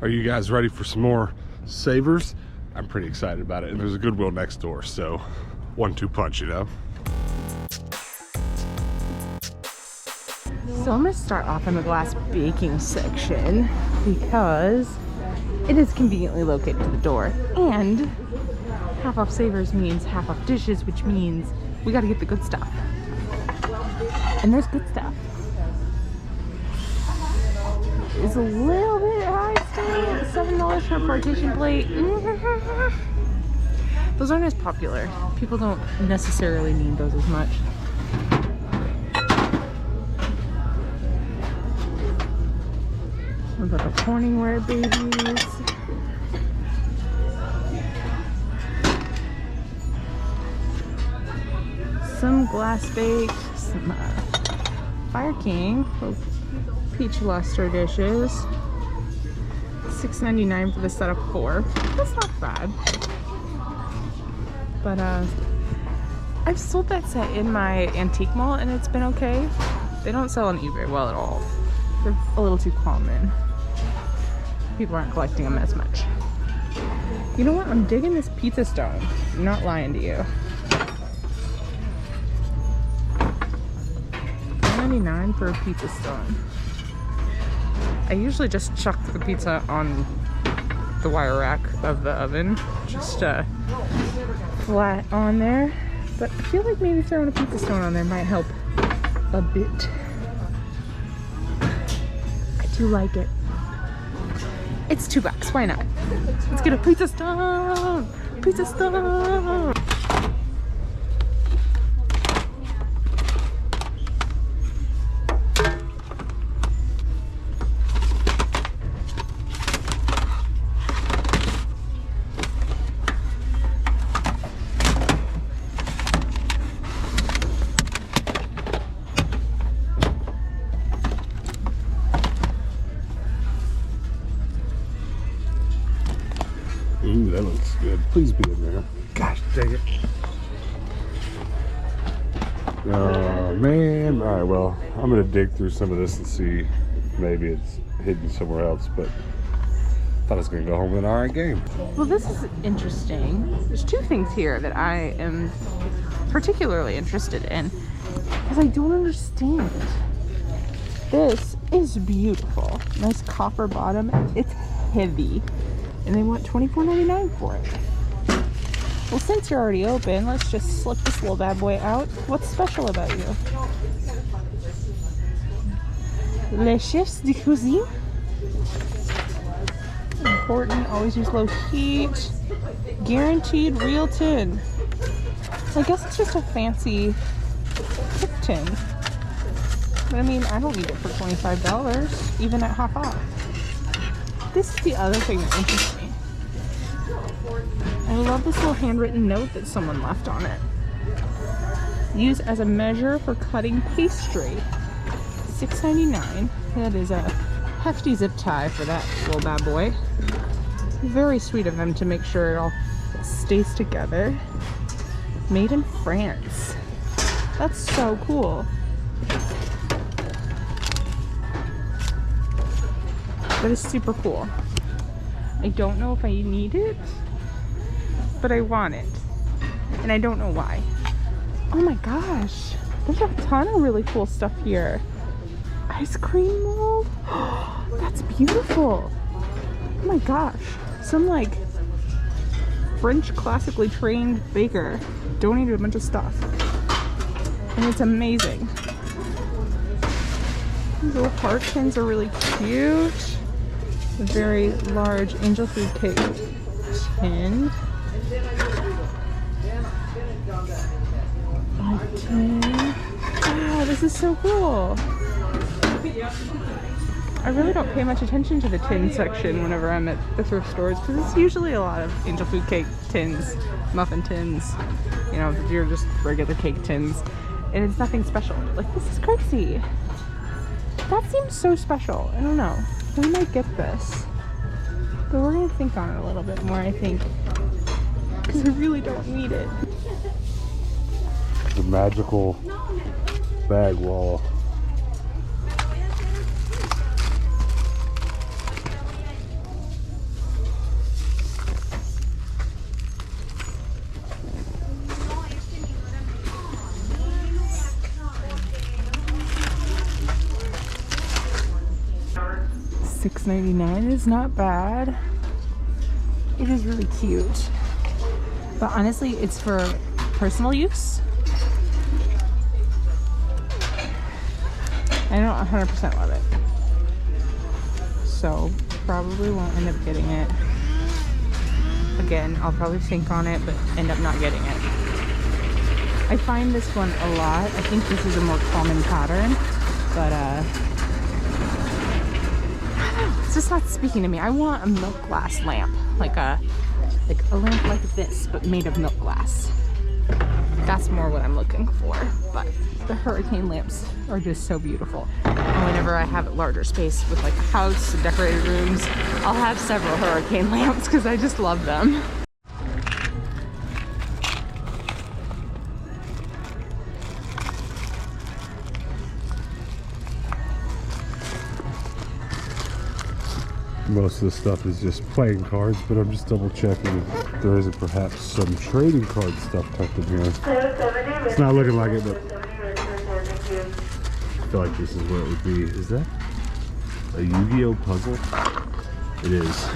Are you guys ready for some more savers? I'm pretty excited about it, and there's a Goodwill next door, so 1-2 punch, you know? So I'm going to start off in the glass baking section because it is conveniently located to the door, and half off savers means half off dishes, which means we got to get the good stuff. And there's good stuff. It's a little bit high still. $7 for a partition plate. Those aren't as popular. People don't necessarily need those as much. What about the Corningware babies? Some glass baked, some Fire King peach luster dishes. $6.99 for the set of 4. That's not bad. But I've sold that set in my antique mall and it's been okay. They don't sell on eBay well at all. They're a little too common. People aren't collecting them as much. You know what? I'm digging this pizza stone. I'm not lying to you. $9.99 for a pizza stone. I usually just chuck the pizza on the wire rack of the oven, just flat on there. But I feel like maybe throwing a pizza stone on there might help a bit. I do like it. It's $2. Why not? Let's get a pizza stone. Pizza stone. Ooh, that looks good. Please be in there. Gosh dang it. Oh, man. All right, well, I'm going to dig through some of this and see. Maybe it's hidden somewhere else, but I thought I was going to go home with an alright game. Well, this is interesting. There's 2 things here that I am particularly interested in because I don't understand. This is beautiful. Nice copper bottom. It's heavy. And they want $24.99 for it. Well, since you're already open, let's just slip this little bad boy out. What's special about you? Les chefs de cuisine. Important, always use low heat. Guaranteed real tin. I guess it's just a fancy cook tin. But I mean, I don't need it for $25, even at half off. This is the other thing that interests me. I love this little handwritten note that someone left on it. Use as a measure for cutting pastry. $6.99. That is a hefty zip tie for that little bad boy. Very sweet of them to make sure it all stays together. Made in France. That's so cool. That is super cool. I don't know if I need it, but I want it. And I don't know why. Oh my gosh. There's a ton of really cool stuff here. Ice cream mold. That's beautiful. Oh my gosh. Some like French classically trained baker donated a bunch of stuff. And it's amazing. These little heart tins are really cute. A very large angel food cake tin. Wow, this is so cool. I really don't pay much attention to the tin section whenever I'm at the thrift stores because it's usually a lot of angel food cake tins, muffin tins, you know, you're just regular cake tins, and it's nothing special. Like, this is crazy. That seems so special. I don't know. We might get this, but we're gonna think on it a little bit more, I think, because we really don't need it. The magical bag wall. $6.99 is not bad. It is really cute. But honestly, it's for personal use. I don't 100% love it. So probably won't end up getting it. Again, I'll probably think on it, but end up not getting it. I find this one a lot. I think this is a more common pattern, but it's just not speaking to me. I want a milk glass lamp, like a lamp like this, but made of milk glass. That's more what I'm looking for. But the hurricane lamps are just so beautiful. And whenever I have a larger space with like a house and decorated rooms, I'll have several hurricane lamps because I just love them. Most of the stuff is just playing cards, but I'm just double checking if there isn't perhaps some trading card stuff tucked in here. It's not looking like it, but I feel like this is where it would be. Is that a Yu-Gi-Oh puzzle? It is.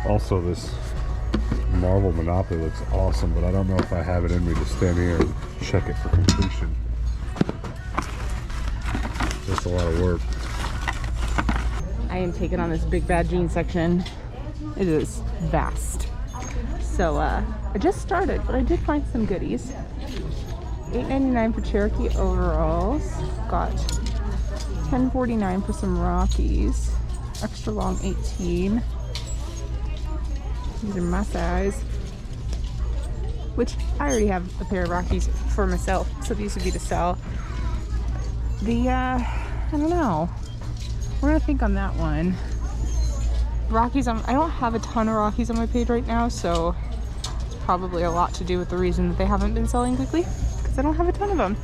Also, this Marvel Monopoly looks awesome, but I don't know if I have it in me to stand here and check it for completion. That's a lot of work. I am taking on this big bad jean section. It is vast. So I just started, but I did find some goodies. $8.99 for Cherokee overalls. Got $10.49 for some Rockies. Extra long 18. These are my size. Which I already have a pair of Rockies for myself, so these would be to sell. The I don't know. We're gonna think on that one. Rockies, I don't have a ton of Rockies on my page right now, so it's probably a lot to do with the reason that they haven't been selling quickly, because I don't have a ton of them.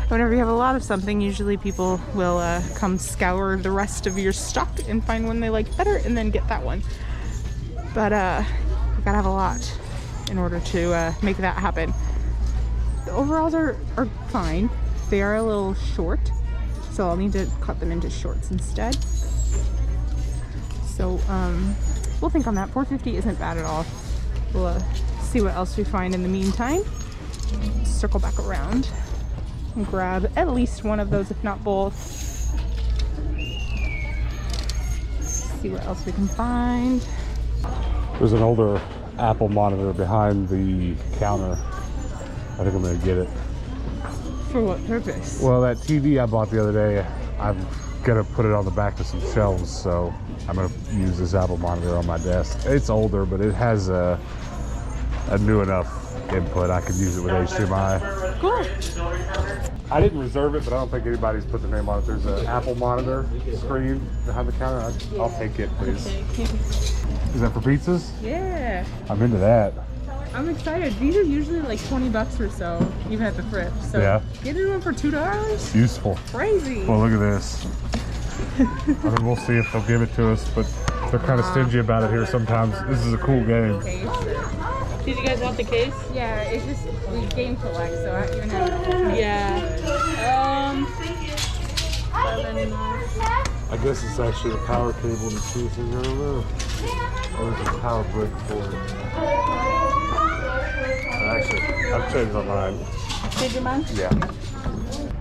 Whenever you have a lot of something, usually people will come scour the rest of your stock and find one they like better and then get that one. But you gotta have a lot in order to make that happen. The overalls are fine. They are a little short, so I'll need to cut them into shorts instead. So we'll think on that. $4.50 isn't bad at all. We'll see what else we find in the meantime. Circle back around and grab at least one of those, if not both. See what else we can find. There's an older Apple monitor behind the counter. I think I'm gonna get it. For what purpose? Well, that TV I bought the other day, I'm gonna put it on the back of some shelves, so I'm gonna use this Apple monitor on my desk. It's older, but it has a new enough input. I could use it with HDMI. Cool. I didn't reserve it, but I don't think anybody's put their name on it. There's an Apple monitor screen behind the counter. I'll take it, please. Okay. Is that for pizzas? Yeah. I'm into that. I'm excited. These are usually like $20 or so, even at the thrift. So Yeah. getting one for $2? Useful. Crazy. Well, look at this. I mean, we'll see if they'll give it to us, but they're kind of stingy about it here sometimes. This is a cool game. Case. Did you guys want the case? Yeah, it's just we game collect, so I even have. Yeah. I guess it's actually a power cable to see if there's a or there's a power brick for it. Actually, I've changed my mind. Change your mind? Yeah.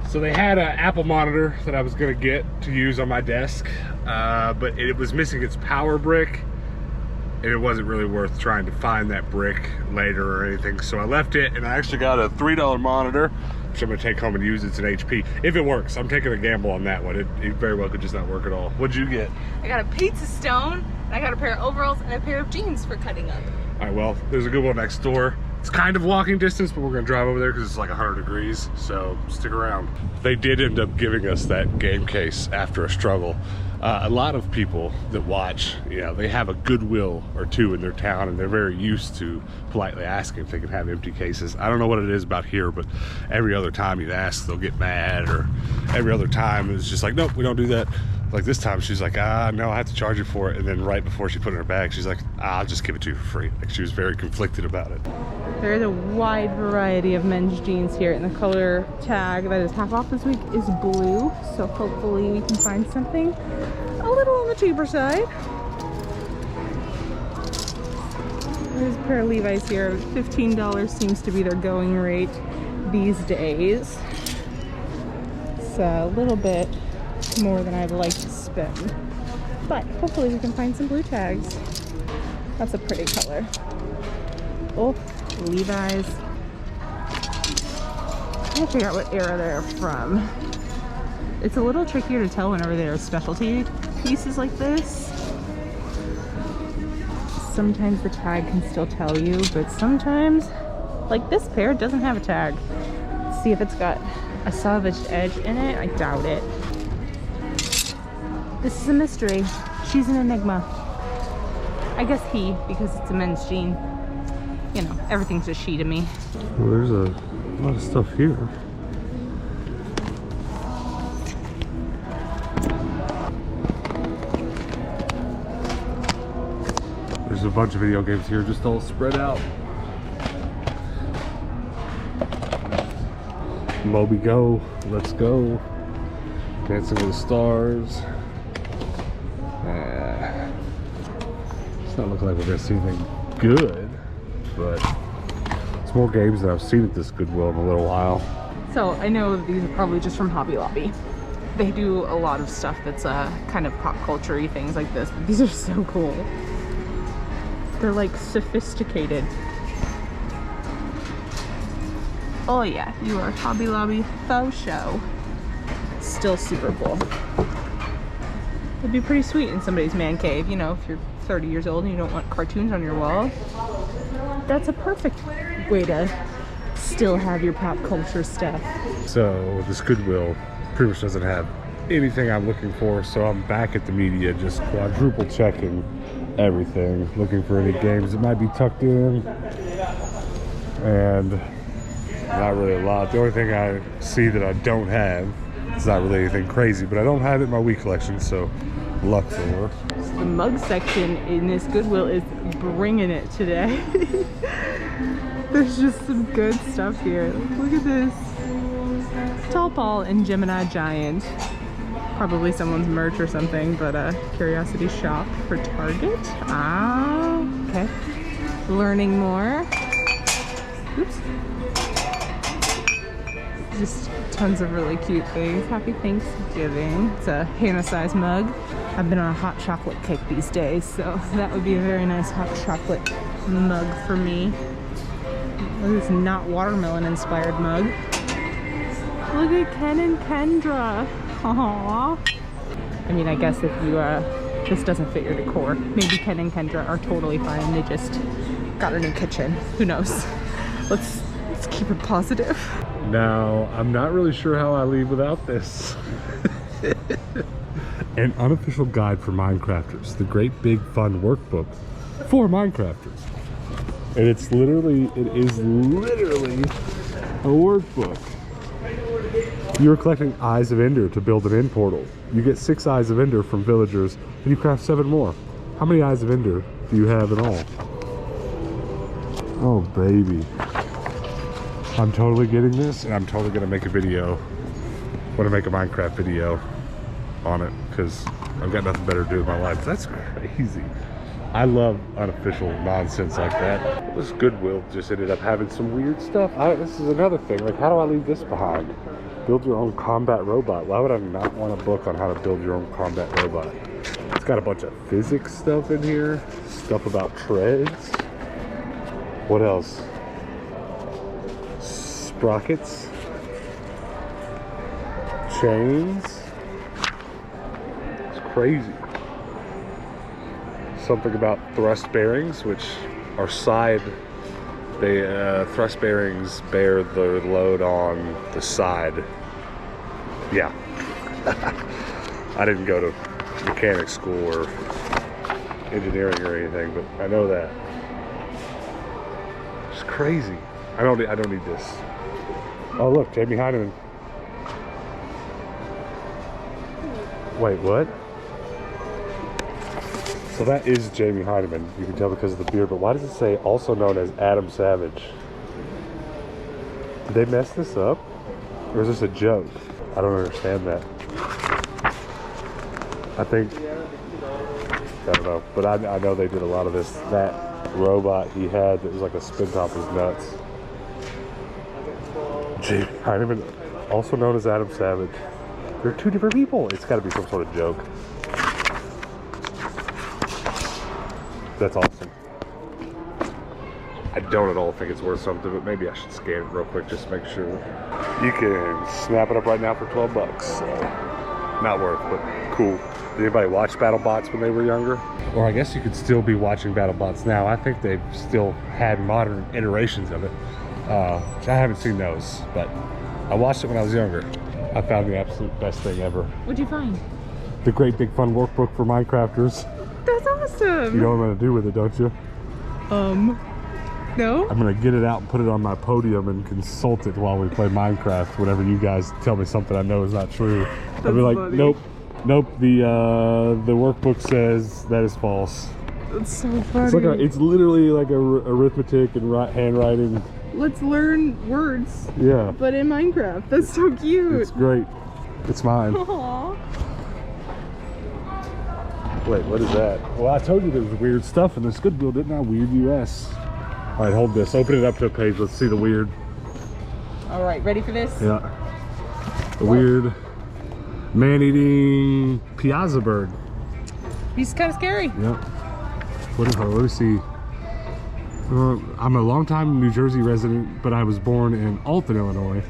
So they had an Apple monitor that I was gonna get to use on my desk, but it was missing its power brick, and it wasn't really worth trying to find that brick later or anything. So I left it, and I actually got a $3 monitor, which I'm gonna take home and use. It's an HP. If it works, I'm taking a gamble on that one. It very well could just not work at all. What'd you get? I got a pizza stone, and I got a pair of overalls and a pair of jeans for cutting up. All right, well, there's a Goodwill next door. It's kind of walking distance, but we're gonna drive over there because it's like 100 degrees, so stick around. They did end up giving us that game case after a struggle. A lot of people that watch, they have a Goodwill or two in their town, and they're very used to politely asking if they can have empty cases. I don't know what it is about here, but every other time you ask, they'll get mad, or every other time it's just like, nope, we don't do that. Like this time she's like, no, I have to charge you for it. And then right before she put it in her bag, she's like, I'll just give it to you for free. Like she was very conflicted about it. There's a wide variety of men's jeans here, and the color tag that is half off this week is blue. So hopefully we can find something a little on the cheaper side. There's a pair of Levi's here. $15 seems to be their going rate these days. It's a little bit more than I'd like to spend, but hopefully we can find some blue tags. That's a pretty color. Oh, Levi's. I'm trying to figure out what era they're from. It's a little trickier to tell whenever there are specialty pieces like this. Sometimes the tag can still tell you, but sometimes, like this pair doesn't have a tag. Let's see if it's got a salvaged edge in it. I doubt it. This is a mystery. She's an enigma. I guess he, because it's a men's jean. You know, everything's a she to me. Well, there's a lot of stuff here. There's a bunch of video games here just all spread out. Moby Go, Let's Go, Dancing with the Stars. It's not looking like we're gonna see anything good, but it's more games than I've seen at this Goodwill in a little while. So I know these are probably just from Hobby Lobby. They do a lot of stuff that's kind of pop culture-y things like this, but these are so cool. They're like sophisticated. Oh yeah, you are Hobby Lobby faux show. Still super cool. It'd be pretty sweet in somebody's man cave, you know, if you're 30 years old and you don't want cartoons on your wall. That's a perfect way to still have your pop culture stuff. So this Goodwill pretty much doesn't have anything I'm looking for, so I'm back at the media just quadruple checking everything, looking for any games that might be tucked in, and not really a lot. The only thing I see that I don't have, it's not really anything crazy, but I don't have it in my Wii collection, so Luxor. So the mug section in this Goodwill is bringing it today. There's just some good stuff here. Look at this. Tall Paul and Gemini Giant. Probably someone's merch or something, but a curiosity shop for Target. Ah, okay. Learning more. Oops. Just tons of really cute things. Happy Thanksgiving. It's a Hannah-sized mug. I've been on a hot chocolate kick these days, so that would be a very nice hot chocolate mug for me. Look at this not watermelon inspired mug. Look at Ken and Kendra. Aww. I mean, I guess if you, this doesn't fit your decor, maybe Ken and Kendra are totally fine. They just got a new kitchen. Who knows? Let's keep it positive. Now, I'm not really sure how I leave without this. An unofficial guide for Minecrafters, the great big fun workbook for Minecrafters. And it is literally a workbook. You're collecting Eyes of Ender to build an end portal. You get 6 Eyes of Ender from villagers, and you craft 7 more. How many Eyes of Ender do you have in all? Oh, baby. I'm totally getting this, and I'm totally gonna make a video. I wanna make a Minecraft video on it, because I've got nothing better to do with my life. That's crazy. I love unofficial nonsense like that. This Goodwill just ended up having some weird stuff. This is another thing, like how do I leave this behind? Build your own combat robot. Why would I not want a book on how to build your own combat robot? It's got a bunch of physics stuff in here, stuff about treads. What else? Sprockets, chains. It's crazy. Something about thrust bearings, which are thrust bearings bear the load on the side. Yeah. I didn't go to mechanic school or engineering or anything, but I know that. It's crazy. I don't need this. Oh look, Jamie Heineman. Wait, what? So that is Jamie Heineman. You can tell because of the beard, but why does it say also known as Adam Savage? Did they mess this up? Or is this a joke? I don't understand that. I think, I don't know, but I know they did a lot of this. That robot he had that was like a spin top was nuts. Jamie Heineman, also known as Adam Savage. They're two different people. It's got to be some sort of joke. That's awesome. I don't at all think it's worth something, but maybe I should scan it real quick just to make sure. You can snap it up right now for 12 bucks. So not worth, but cool. Did anybody watch BattleBots when they were younger? Or I guess you could still be watching BattleBots now. I think they've still had modern iterations of it. I haven't seen those, but I watched it when I was younger. I found the absolute best thing ever. What'd you find? The great big fun workbook for Minecrafters. That's awesome. You know what I'm gonna do with it, don't you? No? I'm gonna get it out and put it on my podium and consult it while we play Minecraft whenever you guys tell me something I know is not true. I'll be like, funny. nope, the workbook says that is false. That's so funny. It's literally like a arithmetic and handwriting. Let's learn words. Yeah. But in Minecraft. That's so cute. It's great. It's mine. Aww. Wait, what is that? Well, I told you there was weird stuff in this Goodwill, didn't I? Weird US. All right, hold this. Open it up to a page. Let's see the weird. All right, ready for this? Yeah. The weird man-eating piazza bird. He's kind of scary. Yep. Let me see. I'm a longtime New Jersey resident, but I was born in Alton, Illinois,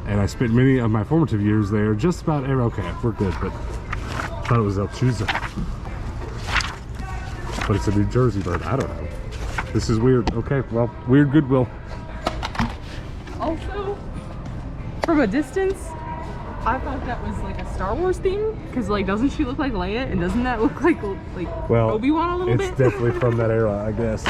and I spent many of my formative years there. Just about every. Okay, we're good, but I thought it was El Chuza. But it's a New Jersey bird. I don't know. This is weird. Okay, well, weird Goodwill. Also, from a distance, I thought that was like a Star Wars theme, because like, doesn't she look like Leia, and doesn't that look like Obi-Wan a little bit? It's definitely from that era, I guess.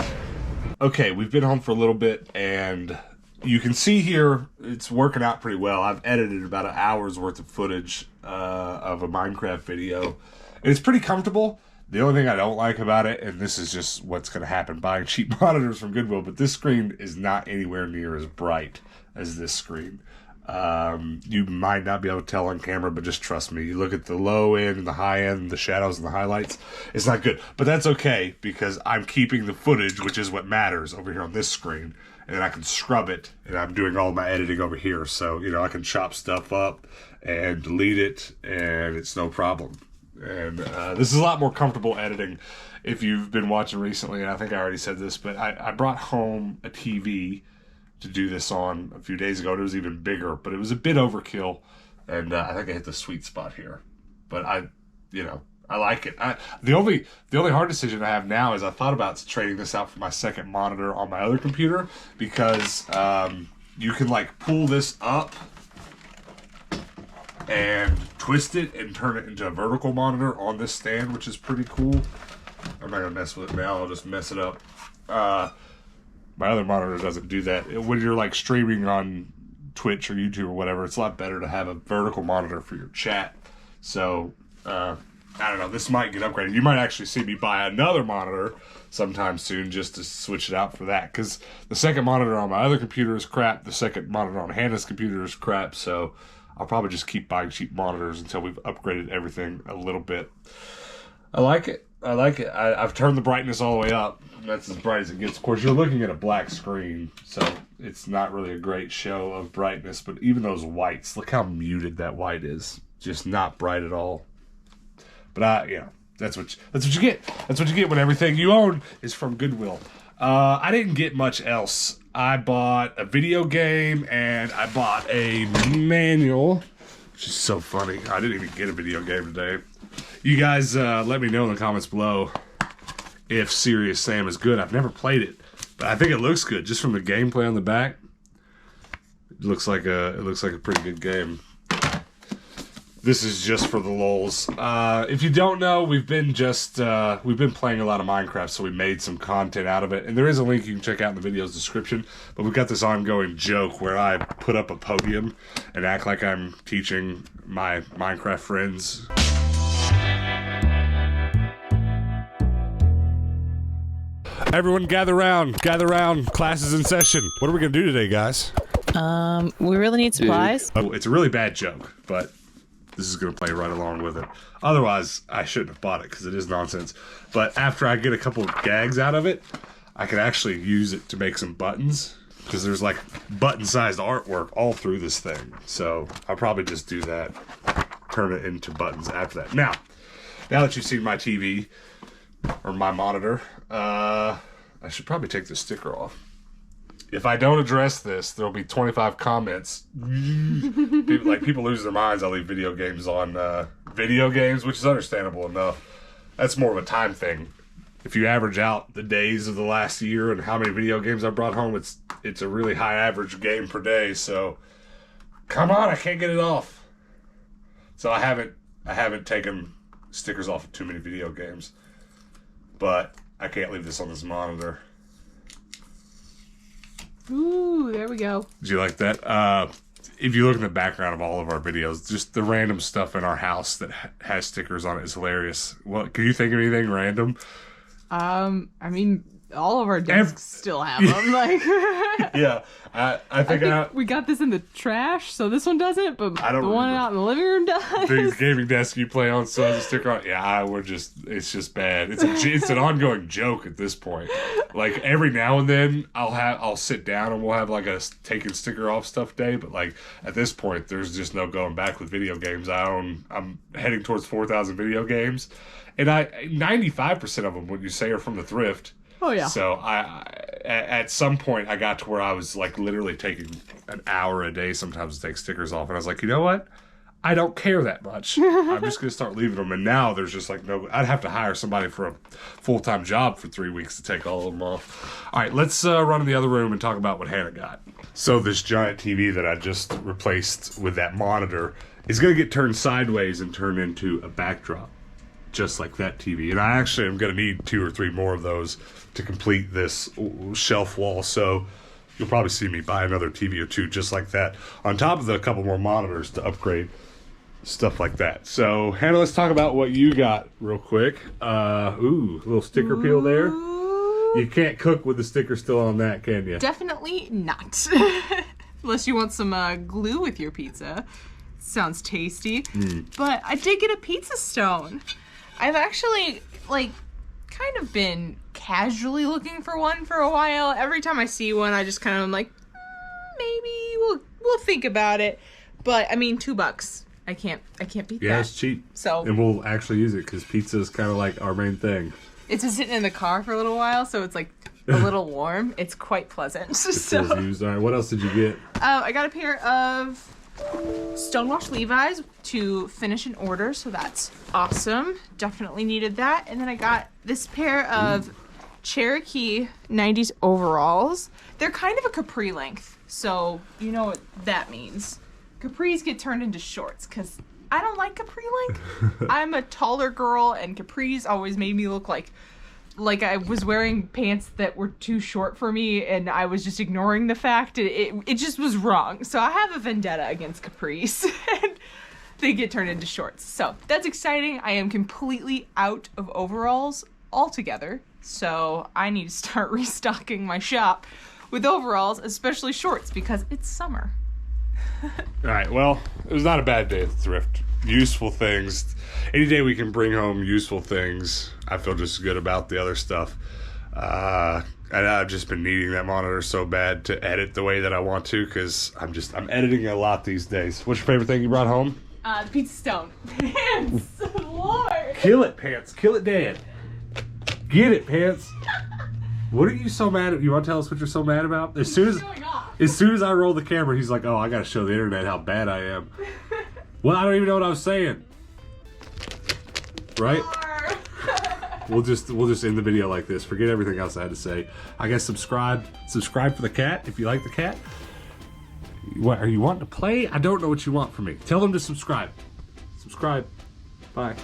Okay, we've been home for a little bit, and you can see here it's working out pretty well. I've edited about an hour's worth of footage of a Minecraft video, and it's pretty comfortable. The only thing I don't like about it, and this is just what's going to happen buying cheap monitors from Goodwill, but this screen is not anywhere near as bright as this screen. You might not be able to tell on camera, but just trust me. You look at the low end and the high end, the shadows and the highlights, it's not good. But that's okay, because I'm keeping the footage, which is what matters, over here on this screen. And then I can scrub it, and I'm doing all my editing over here. So, you know, I can chop stuff up and delete it, and it's no problem. And this is a lot more comfortable editing if you've been watching recently. And I think I already said this, but I brought home a TV to do this on a few days ago. It was even bigger, but it was a bit overkill. And I think I hit the sweet spot here. But I like it. The only hard decision I have now is I thought about trading this out for my second monitor on my other computer, because you can like pull this up and twist it and turn it into a vertical monitor on this stand, which is pretty cool. I'm not gonna mess with it now, I'll just mess it up. My other monitor doesn't do that. When you're like streaming on Twitch or YouTube or whatever, it's a lot better to have a vertical monitor for your chat. So I don't know, this might get upgraded. You might actually see me buy another monitor sometime soon just to switch it out for that, because the second monitor on my other computer is crap. The second monitor on Hannah's computer is crap. So I'll probably just keep buying cheap monitors until we've upgraded everything a little bit. I like it. I've turned the brightness all the way up. That's as bright as it gets. Of course, you're looking at a black screen, so it's not really a great show of brightness. But even those whites, look how muted that white is. Just not bright at all. But that's what you get. That's what you get when everything you own is from Goodwill. I didn't get much else. I bought a video game and I bought a manual, which is so funny. I didn't even get a video game today. You guys let me know in the comments below if Serious Sam is good. I've never played it, but I think it looks good just from the gameplay on the back. It looks like a pretty good game. This is just for the lulz. If you don't know, we've been playing a lot of Minecraft, so we made some content out of it. And there is a link you can check out in the video's description. But we've got this ongoing joke where I put up a podium and act like I'm teaching my Minecraft friends. Everyone gather round. Gather round. Class is in session. What are we gonna do today, guys? We really need supplies. Oh, it's a really bad joke, but this is gonna play right along with it. Otherwise, I shouldn't have bought it because it is nonsense. But after I get a couple of gags out of it, I can actually use it to make some buttons because there's like button-sized artwork all through this thing. So I'll probably just do that, turn it into buttons after that. Now that you've seen my TV or my monitor, I should probably take the sticker off. If I don't address this, there'll be 25 comments. people lose their minds. I'll leave video games on video games, which is understandable enough. That's more of a time thing. If you average out the days of the last year and how many video games I brought home, it's a really high average game per day. So come on, I can't get it off. So I haven't taken stickers off of too many video games, but I can't leave this on this monitor. Ooh, there we go. Did you like that? If you look in the background of all of our videos, just the random stuff in our house that has stickers on it is hilarious. Well, can you think of anything random? I mean, all of our desks still have them. Like, yeah, I think we got this in the trash, so this one doesn't. But I don't the one remember. out in the living room does. The gaming desk you play on still has a sticker on. Yeah, it's just bad. It's an ongoing joke at this point. Like every now and then I'll sit down and we'll have like a taking sticker off stuff day. But like at this point, there's just no going back with video games. I'm heading towards 4,000 video games, and 95% of them, what you say, are from the thrift. Oh yeah. So at some point I got to where I was like literally taking an hour a day sometimes to take stickers off, and I was like, you know what? I don't care that much. I'm just gonna start leaving them. And now there's just like no. I'd have to hire somebody for a full-time job for 3 weeks to take all of them off. All right, let's run in the other room and talk about what Hannah got. So this giant TV that I just replaced with that monitor is gonna get turned sideways and turned into a backdrop, just like that TV. And I actually am going to need 2 or 3 more of those to complete this shelf wall. So you'll probably see me buy another TV or 2 just like that, on top of a couple more monitors to upgrade stuff like that. So Hannah, let's talk about what you got real quick. Ooh, a little sticker peel there. You can't cook with the sticker still on that, can you? Definitely not. Unless you want some glue with your pizza. Sounds tasty. But I did get a pizza stone. I've actually, kind of been casually looking for one for a while. Every time I see one, I just kind of am like, maybe we'll think about it. But I mean, $2. I can't beat that. Yeah, it's cheap. So, and we'll actually use it because pizza is kind of like our main thing. It's been sitting in the car for a little while, so it's like a little warm. It's quite pleasant. All right, what else did you get? I got a pair of Stonewashed Levi's to finish an order, so that's awesome. Definitely needed that. And then I got this pair of Cherokee 90s overalls. They're kind of a capri length, so you know what that means. Capris get turned into shorts because I don't like capri length. I'm a taller girl, and capris always made me look like I was wearing pants that were too short for me, and I was just ignoring the fact. It just was wrong. So I have a vendetta against capris, and they get turned into shorts. So that's exciting. I am completely out of overalls altogether, so I need to start restocking my shop with overalls, especially shorts, because it's summer. All right, well, it was not a bad day at the thrift. Useful things. Any day we can bring home useful things, I feel just as good about the other stuff. And I've just been needing that monitor so bad to edit the way that I want to, because I'm editing a lot these days. What's your favorite thing you brought home? The pizza stone. Pants! Lord! Kill it, Pants. Kill it, Dad. Get it, Pants. What are you so mad at? You want to tell us what you're so mad about? As soon as I roll the camera, he's like, oh, I got to show the internet how bad I am. Well, I don't even know what I was saying. Right? We'll just end the video like this. Forget everything else I had to say. I guess subscribe for the cat if you like the cat. What are you wanting to play? I don't know what you want from me. Tell them to subscribe. Subscribe. Bye.